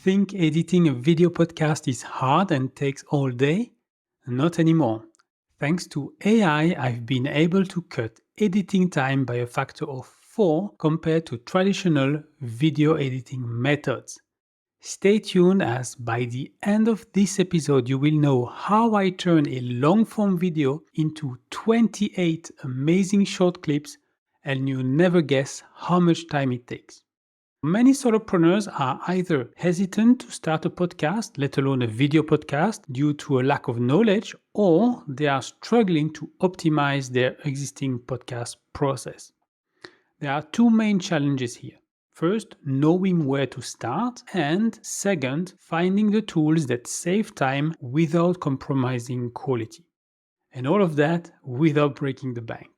think editing a video podcast is hard and takes all day? Not anymore. Thanks to AI, I've been able to cut editing time by a factor of 4 compared to traditional video editing methods. Stay tuned, as by the end of this episode, you will know how I turn a long-form video into 28 amazing short clips, and you'll never guess how much time it takes. Many solopreneurs are either hesitant to start a podcast, let alone a video podcast, due to a lack of knowledge, or they are struggling to optimize their existing podcast process. There are two main challenges here. First, knowing where to start, and second, finding the tools that save time without compromising quality. And all of that without breaking the bank.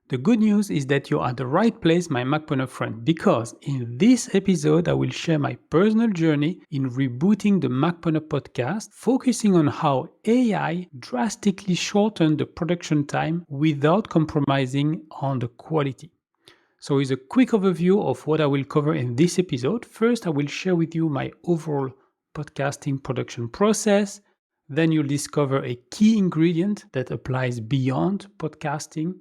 The good news is that you're at the right place, my Macpreneur friend, because in this episode I will share my personal journey in rebooting the Macpreneur podcast, focusing on how AI drastically shortened the production time without compromising on the quality. So here's a quick overview of what I will cover in this episode. First, I will share with you my overall podcasting production process. Then you'll discover a key ingredient that applies beyond podcasting.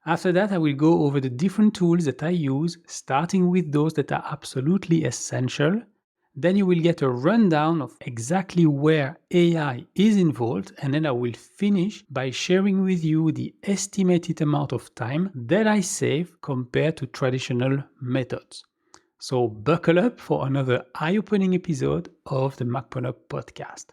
After that, I will go over the different tools that I use, starting with those that are absolutely essential. Then you will get a rundown of exactly where AI is involved, and then I will finish by sharing with you the estimated amount of time that I save compared to traditional methods. So buckle up for another eye-opening episode of the Macpreneur podcast.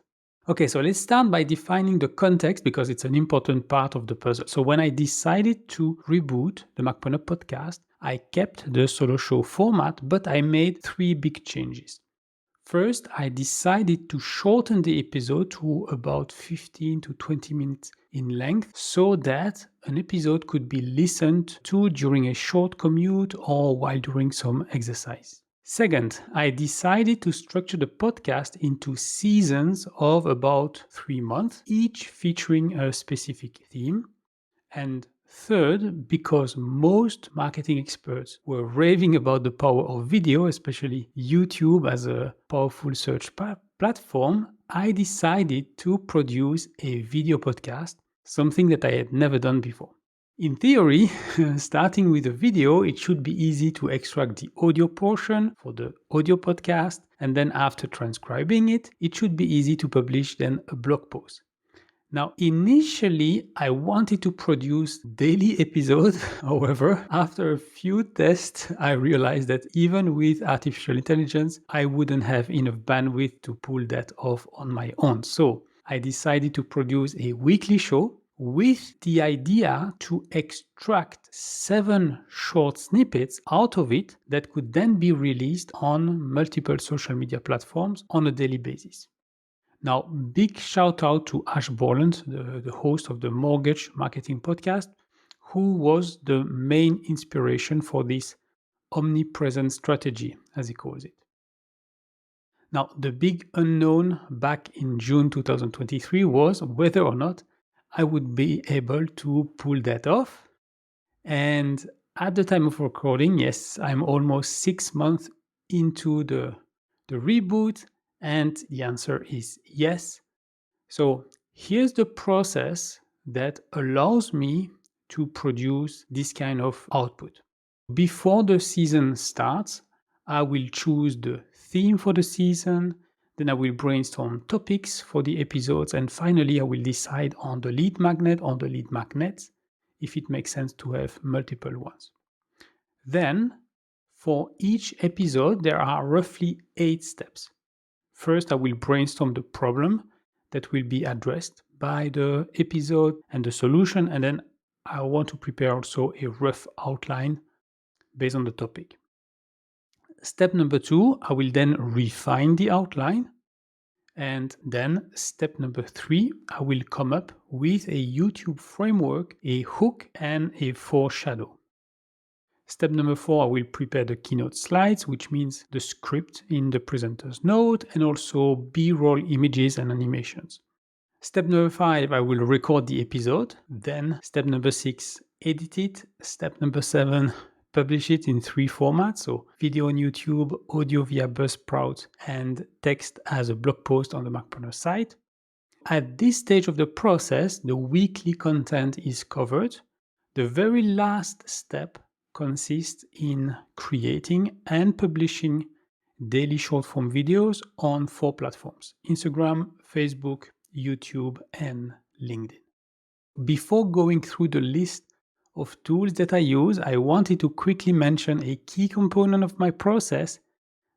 Okay, so let's start by defining the context, because it's an important part of the puzzle. So when I decided to reboot the Macpreneur podcast, I kept the solo show format, but I made 3 big changes. First, I decided to shorten the episode to about 15 to 20 minutes in length, so that an episode could be listened to during a short commute or while doing some exercise. Second, I decided to structure the podcast into seasons of about 3 months, each featuring a specific theme. And third, because most marketing experts were raving about the power of video, especially YouTube as a powerful search platform, I decided to produce a video podcast, something that I had never done before. In theory, starting with a video, it should be easy to extract the audio portion for the audio podcast, and then after transcribing it, it should be easy to publish then a blog post. Now, initially, I wanted to produce daily episodes. However, after a few tests, I realized that even with artificial intelligence, I wouldn't have enough bandwidth to pull that off on my own. So I decided to produce a weekly show with the idea to extract 7 short snippets out of it that could then be released on multiple social media platforms on a daily basis. Now, big shout out to Ash Borland, the host of the Mortgage Marketing Podcast, who was the main inspiration for this omnipresent strategy, as he calls it. Now, the big unknown back in June 2023 was whether or not I would be able to pull that off. And at the time of recording, yes, I'm almost 6 months into the reboot, and the answer is yes. So here's the process that allows me to produce this kind of output. Before the season starts, I will choose the theme for the season, then I will brainstorm topics for the episodes, and finally I will decide on the lead magnet or the lead magnets, if it makes sense to have multiple ones. Then, for each episode, there are roughly 8 steps. First, I will brainstorm the problem that will be addressed by the episode and the solution, and then I want to prepare also a rough outline based on the topic. Step number 2, I will then refine the outline. And then step number 3, I will come up with a YouTube framework, a hook, and a foreshadow. Step number 4, I will prepare the Keynote slides, which means the script in the presenter's note, and also B-roll images and animations. Step number 5, I will record the episode. Then step number 6, edit it. Step number 7, publish it in 3 formats, so video on YouTube, audio via Buzzsprout, and text as a blog post on the Macpreneur site. At this stage of the process, the weekly content is covered. The very last step consists in creating and publishing daily short-form videos on 4 platforms: Instagram, Facebook, YouTube, and LinkedIn. Before going through the list of tools that I use, I wanted to quickly mention a key component of my process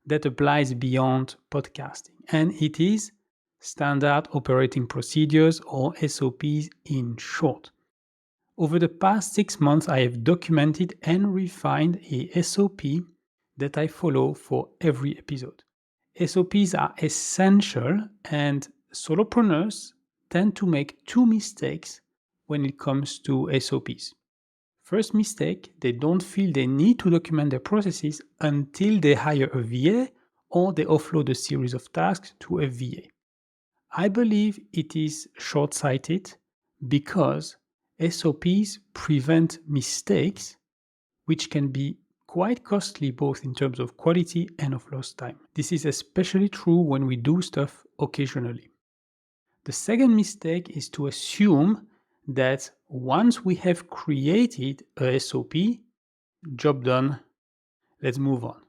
that applies beyond podcasting, and it is standard operating procedures, or SOPs in short. Over the past 6 months, I have documented and refined a SOP that I follow for every episode. SOPs are essential, and solopreneurs tend to make 2 mistakes when it comes to SOPs. First mistake, they don't feel they need to document their processes until they hire a VA or they offload a series of tasks to a VA. I believe it is short-sighted because SOPs prevent mistakes, which can be quite costly both in terms of quality and of lost time. This is especially true when we do stuff occasionally. The second mistake is to assume that once we have created a SOP, job done, let's move on.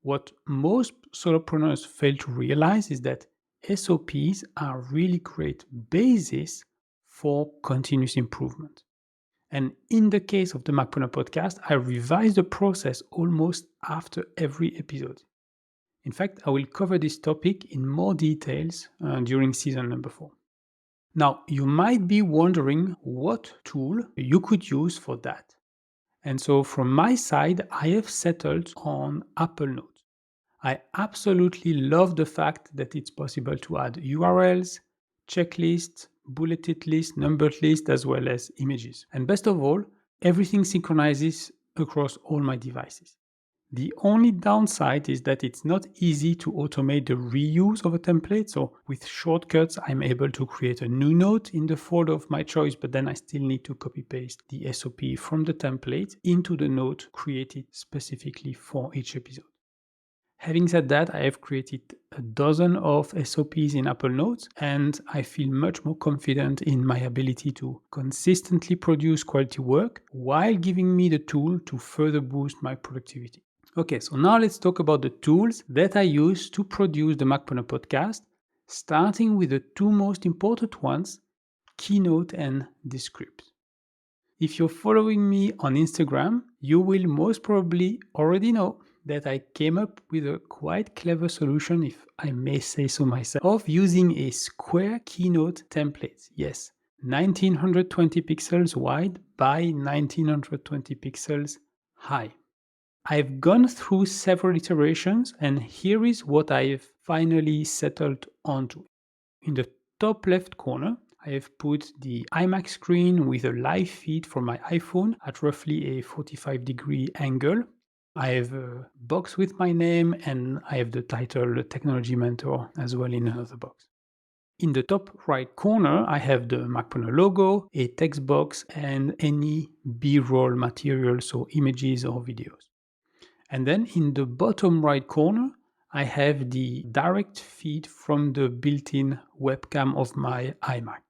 What most solopreneurs fail to realize is that SOPs are really great basis for continuous improvement. And in the case of the Macpreneur podcast, I revise the process almost after every episode. In fact, I will cover this topic in more details during season number 4. Now, you might be wondering what tool you could use for that. And so from my side, I have settled on Apple Notes. I absolutely love the fact that it's possible to add URLs, checklists, bulleted lists, numbered lists, as well as images. And best of all, everything synchronizes across all my devices. The only downside is that it's not easy to automate the reuse of a template. So with shortcuts, I'm able to create a new note in the folder of my choice, but then I still need to copy paste the SOP from the template into the note created specifically for each episode. Having said that, I have created a dozen of SOPs in Apple Notes, and I feel much more confident in my ability to consistently produce quality work while giving me the tool to further boost my productivity. Okay, so now let's talk about the tools that I use to produce the Macpreneur podcast, starting with the 2 most important ones, Keynote and Descript. If you're following me on Instagram, you will most probably already know that I came up with a quite clever solution, if I may say so myself, of using a square Keynote template. Yes, 1920 pixels wide by 1920 pixels high. I've gone through several iterations, and here is what I've finally settled onto. In the top left corner, I have put the iMac screen with a live feed from my iPhone at roughly a 45-degree angle. I have a box with my name, and I have the title Technology Mentor as well in another box. In the top right corner, I have the Macpreneur logo, a text box, and any B-roll material, so images or videos. And then in the bottom right corner, I have the direct feed from the built-in webcam of my iMac.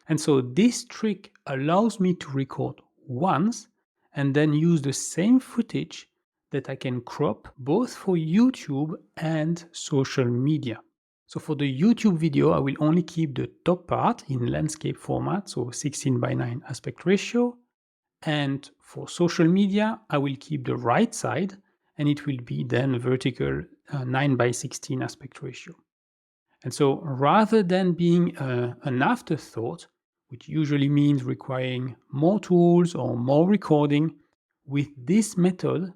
And so this trick allows me to record once and then use the same footage that I can crop both for YouTube and social media. So for the YouTube video, I will only keep the top part in landscape format, so 16:9 aspect ratio. And for social media, I will keep the right side, and it will be then vertical 9:16 aspect ratio. And so rather than being an afterthought, which usually means requiring more tools or more recording, with this method,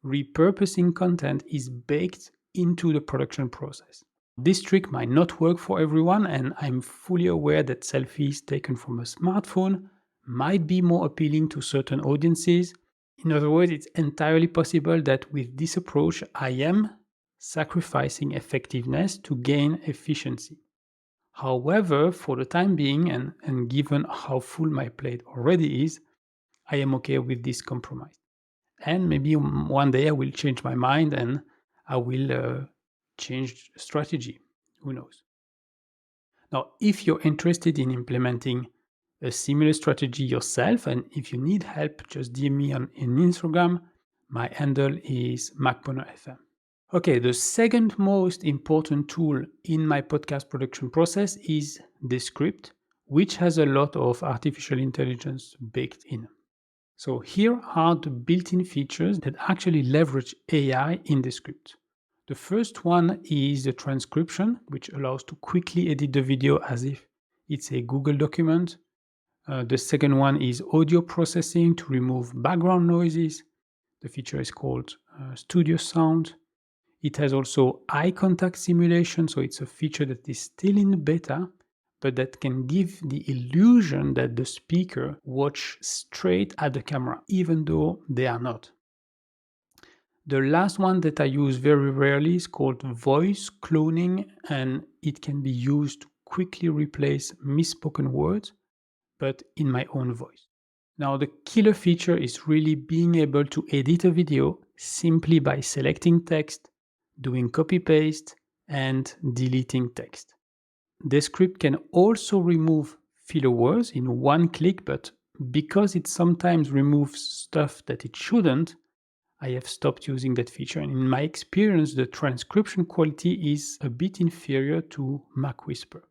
repurposing content is baked into the production process. This trick might not work for everyone, and I'm fully aware that selfies taken from a smartphone might be more appealing to certain audiences. In other words, it's entirely possible that with this approach, I am sacrificing effectiveness to gain efficiency. However, for the time being, and given how full my plate already is, I am okay with this compromise. And maybe one day I will change my mind and I will change strategy. Who knows? Now, if you're interested in implementing a similar strategy yourself, and if you need help, just DM me on Instagram. My handle is Macpreneur. Okay, the second most important tool in my podcast production process is Descript, which has a lot of artificial intelligence baked in. So here are the built-in features that actually leverage AI in Descript. The first one is the transcription, which allows to quickly edit the video as if it's a Google document. The second one is audio processing to remove background noises. The feature is called Studio Sound. It has also eye contact simulation, so it's a feature that is still in beta, but that can give the illusion that the speaker watch straight at the camera, even though they are not. The last one that I use very rarely is called voice cloning, and it can be used to quickly replace misspoken words, but in my own voice. Now, the killer feature is really being able to edit a video simply by selecting text, doing copy-paste, and deleting text. Descript can also remove filler words in one click, but because it sometimes removes stuff that it shouldn't, I have stopped using that feature. And in my experience, the transcription quality is a bit inferior to Mac Whisper.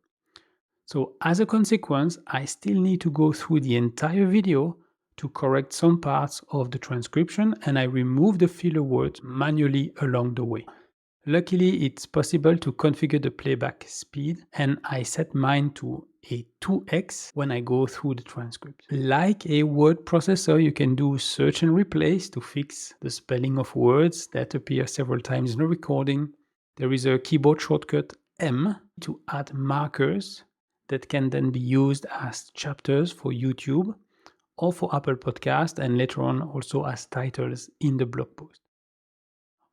So as a consequence, I still need to go through the entire video to correct some parts of the transcription, and I remove the filler words manually along the way. Luckily, it's possible to configure the playback speed, and I set mine to a 2x when I go through the transcript. Like a word processor, you can do search and replace to fix the spelling of words that appear several times in the recording. There is a keyboard shortcut M to add markers that can then be used as chapters for YouTube or for Apple Podcast, and later on also as titles in the blog post.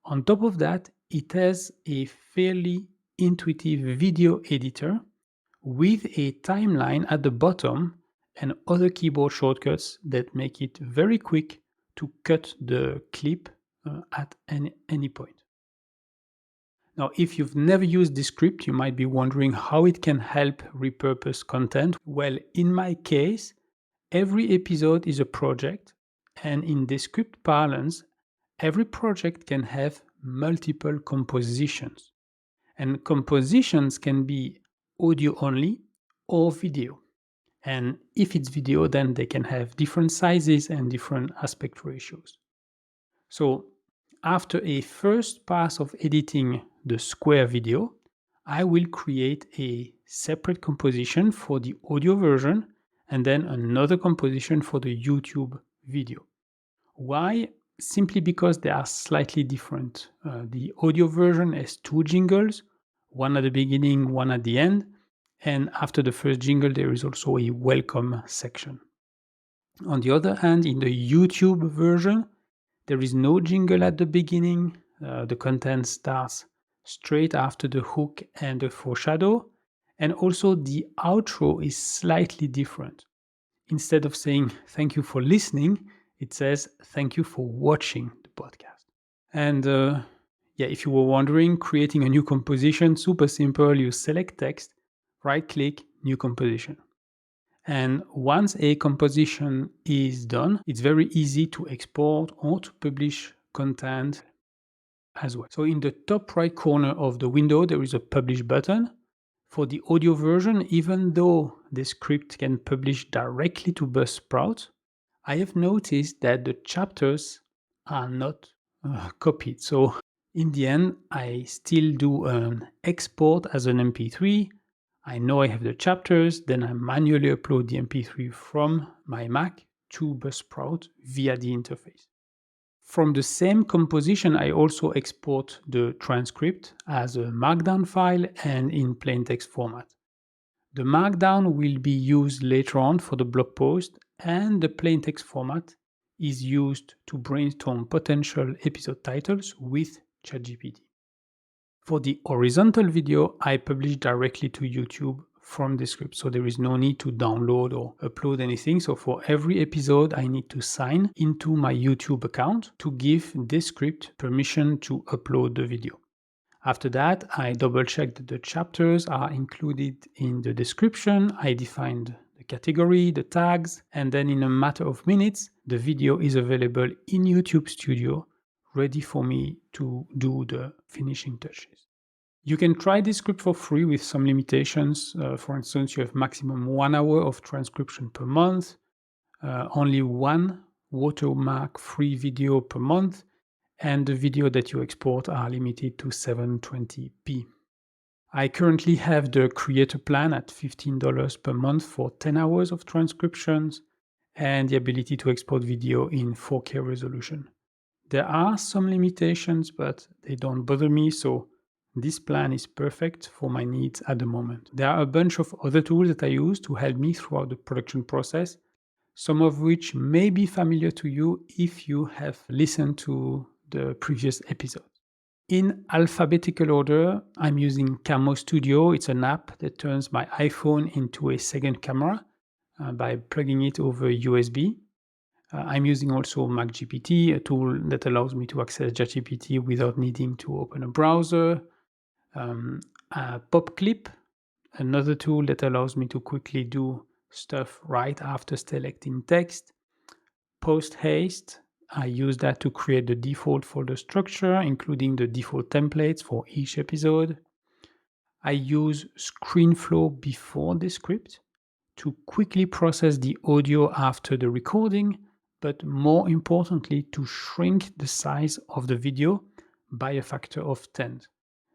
On top of that, it has a fairly intuitive video editor with a timeline at the bottom and other keyboard shortcuts that make it very quick to cut the clip at any point. Now, if you've never used Descript, you might be wondering how it can help repurpose content. Well, in my case, every episode is a project, and in Descript parlance, every project can have multiple compositions. And compositions can be audio only or video. And if it's video, then they can have different sizes and different aspect ratios. So after a first pass of editing the square video, I will create a separate composition for the audio version and then another composition for the YouTube video. Why? Simply because they are slightly different. The audio version has two jingles, one at the beginning, one at the end, and after the first jingle there is also a welcome section. On the other hand, in the YouTube version, there is no jingle at the beginning. The content starts straight after the hook and the foreshadow, and also the outro is slightly different. Instead of saying thank you for listening, it says thank you for watching the podcast. And if you were wondering, creating a new composition, super simple. You select text, right click, new composition. And once a composition is done, it's very easy to export or to publish content as well. So in the top right corner of the window, there is a publish button. For the audio version, even though Descript can publish directly to Buzzsprout, I have noticed that the chapters are not copied. So in the end, I still do an export as an MP3. I know I have the chapters, then I manually upload the MP3 from my Mac to Buzzsprout via the interface. From the same composition, I also export the transcript as a Markdown file and in plain text format. The Markdown will be used later on for the blog post, and the plain text format is used to brainstorm potential episode titles with ChatGPT. For the horizontal video, I publish directly to YouTube from Descript. So there is no need to download or upload anything. So for every episode, I need to sign into my YouTube account to give Descript permission to upload the video. After that, I double check that the chapters are included in the description. I defined the category, the tags, and then in a matter of minutes, the video is available in YouTube Studio, ready for me to do the finishing touches. You can try Descript for free with some limitations. For instance, you have maximum 1 hour of transcription per month, only one watermark-free video per month, and the video that you export are limited to 720p. I currently have the creator plan at $15 per month for 10 hours of transcriptions and the ability to export video in 4K resolution. There are some limitations, but they don't bother me, so this plan is perfect for my needs at the moment. There are a bunch of other tools that I use to help me throughout the production process, some of which may be familiar to you if you have listened to the previous episode. In alphabetical order, I'm using Camo Studio. It's an app that turns my iPhone into a second camera by plugging it over USB. I'm using also MacGPT, a tool that allows me to access ChatGPT without needing to open a browser. PopClip, another tool that allows me to quickly do stuff right after selecting text. Post-haste, I use that to create the default folder structure, including the default templates for each episode. I use ScreenFlow before Descript to quickly process the audio after the recording, but more importantly, to shrink the size of the video by a factor of 10.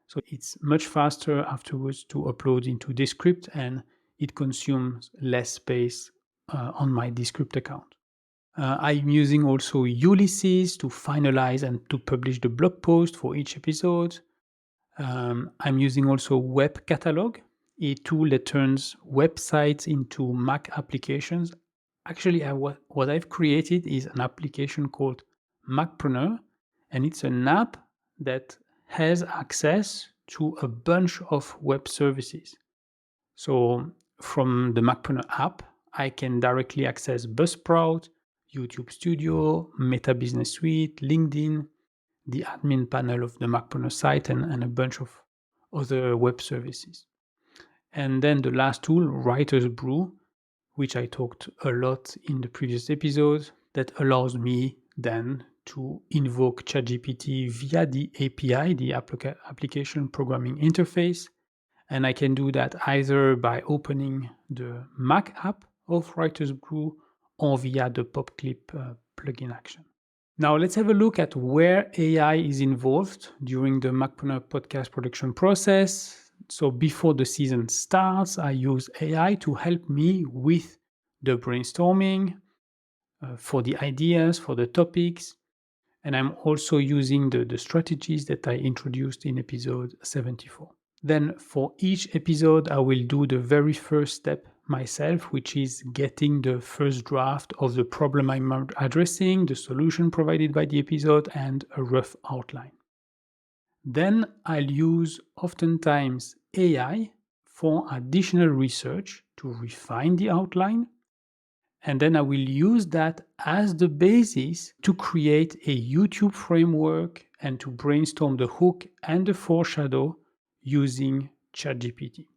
So it's much faster afterwards to upload into Descript, and it consumes less space on my Descript account. I'm using also Ulysses to finalize and to publish the blog post for each episode. I'm using also Web Catalog, a tool that turns websites into Mac applications. Actually, what I've created is an application called Macpreneur, and it's an app that has access to a bunch of web services. So from the Macpreneur app, I can directly access Buzzsprout, YouTube Studio, Meta Business Suite, LinkedIn, the admin panel of the Macpreneur site, and a bunch of other web services. And then the last tool, Writer's Brew, which I talked a lot in the previous episode, that allows me then to invoke ChatGPT via the API, the application programming interface. And I can do that either by opening the Mac app of Writer's Brew or via the PopClip plugin action. Now let's have a look at where AI is involved during the Macpreneur podcast production process. So before the season starts, I use AI to help me with the brainstorming, for the ideas, for the topics, and I'm also using the strategies that I introduced in episode 74. Then for each episode, I will do the very first step myself, which is getting the first draft of the problem I'm addressing, the solution provided by the episode, and a rough outline. Then I'll use oftentimes AI for additional research to refine the outline. And then I will use that as the basis to create a YouTube framework and to brainstorm the hook and the foreshadow using ChatGPT.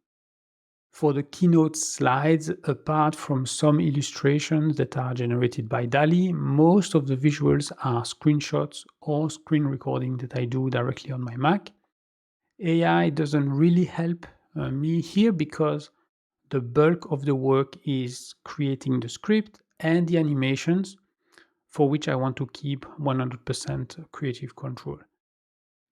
For the Keynote slides, apart from some illustrations that are generated by DALL-E, most of the visuals are screenshots or screen recording that I do directly on my Mac. AI doesn't really help me here because the bulk of the work is creating the script and the animations, for which I want to keep 100% creative control.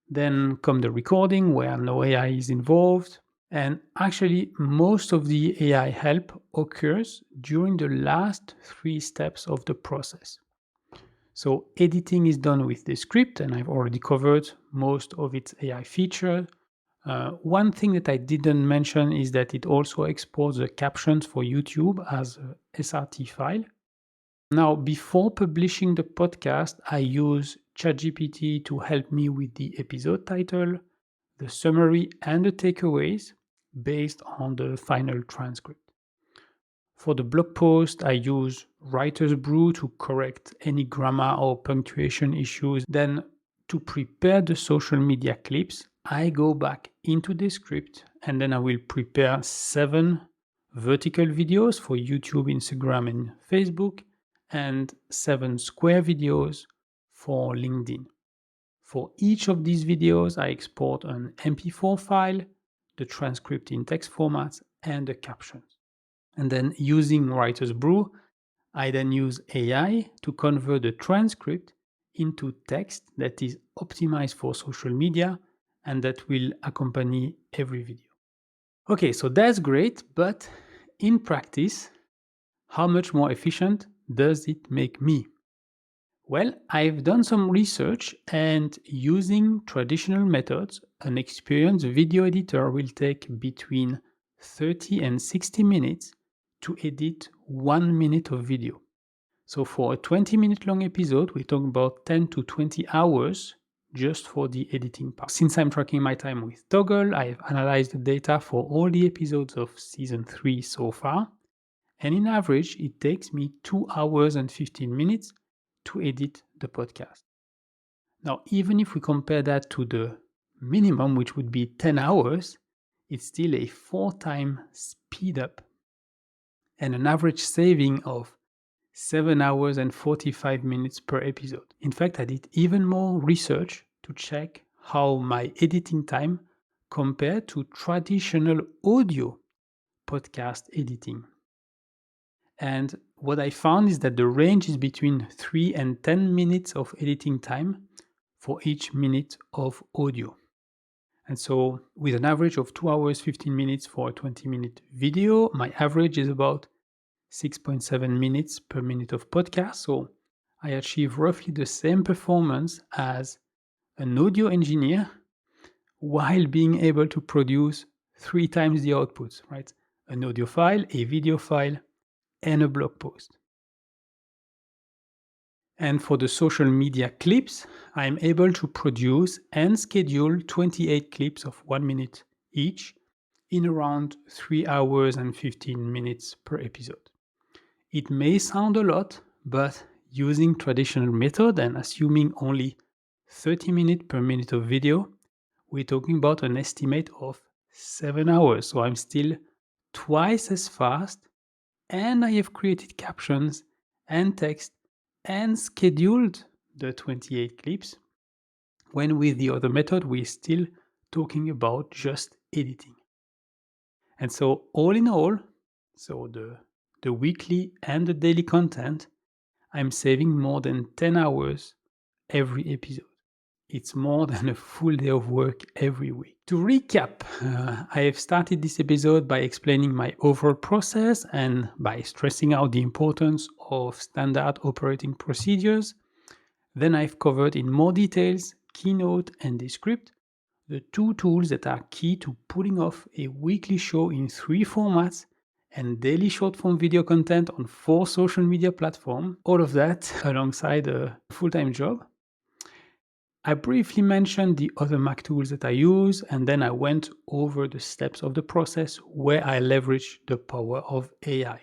Then come the recording, where no AI is involved. And actually, most of the AI help occurs during the last 3 steps of the process. So editing is done with Descript, and I've already covered most of its AI features. One thing that I didn't mention is that it also exports the captions for YouTube as a SRT file. Now, before publishing the podcast, I use ChatGPT to help me with the episode title, the summary, and the takeaways. based on the final transcript. For the blog post, I use Writer's Brew to correct any grammar or punctuation issues. Then, to prepare the social media clips, I go back into Descript and then I will prepare 7 vertical videos for YouTube, Instagram, and Facebook, and 7 square videos for LinkedIn. For each of these videos, I export an MP4 file, the transcript in text format, and the captions. And then using Writer's Brew, I then use AI to convert the transcript into text that is optimized for social media and that will accompany every video. Okay, so that's great, but in practice, how much more efficient does it make me? Well, I've done some research, and using traditional methods, an experienced video editor will take between 30 and 60 minutes to edit 1 minute of video. So for a 20-minute long episode, we talk about 10 to 20 hours just for the editing part. Since I'm tracking my time with Toggle, I've analyzed the data for all the episodes of season 3 so far, and in average, it takes me 2 hours and 15 minutes to edit the podcast. Now, even if we compare that to the minimum, which would be 10 hours, it's still a 4-time speed up and an average saving of 7 hours and 45 minutes per episode. In fact, I did even more research to check how my editing time compared to traditional audio podcast editing. And what I found is that the range is between 3 and 10 minutes of editing time for each minute of audio. And so with an average of 2 hours, 15 minutes for a 20-minute video, my average is about 6.7 minutes per minute of podcast. So I achieve roughly the same performance as an audio engineer while being able to produce 3 times the outputs, right? An audio file, a video file, and a blog post. And for the social media clips, I'm able to produce and schedule 28 clips of 1 minute each in around 3 hours and 15 minutes per episode. It may sound a lot, but using traditional method and assuming only 30 minutes per minute of video, we're talking about an estimate of 7 hours. So I'm still twice as fast, and I have created captions and text and scheduled the 28 clips, when with the other method, we're still talking about just editing. And so all in all, so the weekly and the daily content, I'm saving more than 10 hours every episode. It's more than a full day of work every week. To recap, I have started this episode by explaining my overall process and by stressing out the importance of standard operating procedures. Then I've covered in more details Keynote and Descript, the 2 tools that are key to pulling off a weekly show in 3 formats and daily short-form video content on 4 social media platforms. All of that alongside a full-time job. I briefly mentioned the other Mac tools that I use, and then I went over the steps of the process where I leverage the power of AI.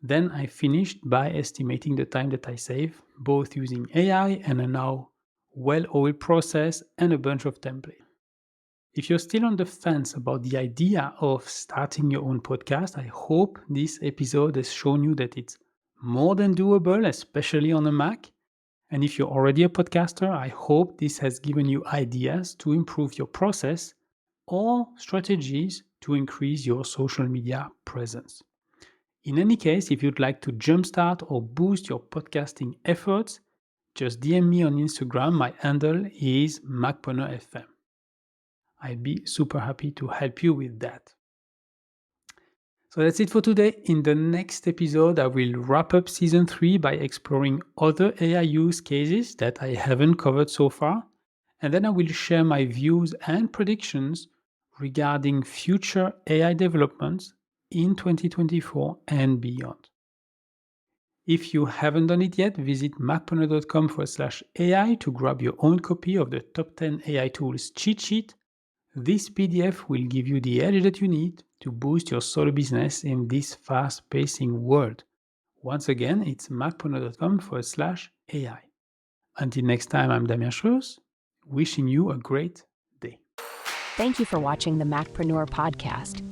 Then I finished by estimating the time that I save, both using AI and a now well-oiled process and a bunch of templates. If you're still on the fence about the idea of starting your own podcast, I hope this episode has shown you that it's more than doable, especially on a Mac. And if you're already a podcaster, I hope this has given you ideas to improve your process or strategies to increase your social media presence. In any case, if you'd like to jumpstart or boost your podcasting efforts, just DM me on Instagram. My handle is Macpreneur FM. I'd be super happy to help you with that. So that's it for today. In the next episode, I will wrap up season 3 by exploring other AI use cases that I haven't covered so far. And then I will share my views and predictions regarding future AI developments in 2024 and beyond. If you haven't done it yet, visit macpreneur.com/AI to grab your own copy of the Top 10 AI Tools cheat sheet This PDF will give you the edge that you need to boost your solo business in this fast-pacing world. Once again, it's macpreneur.com/AI. Until next time, I'm Damien Schreus, wishing you a great day. Thank you for watching the Macpreneur podcast.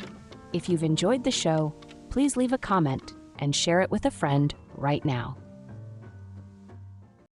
If you've enjoyed the show, please leave a comment and share it with a friend right now.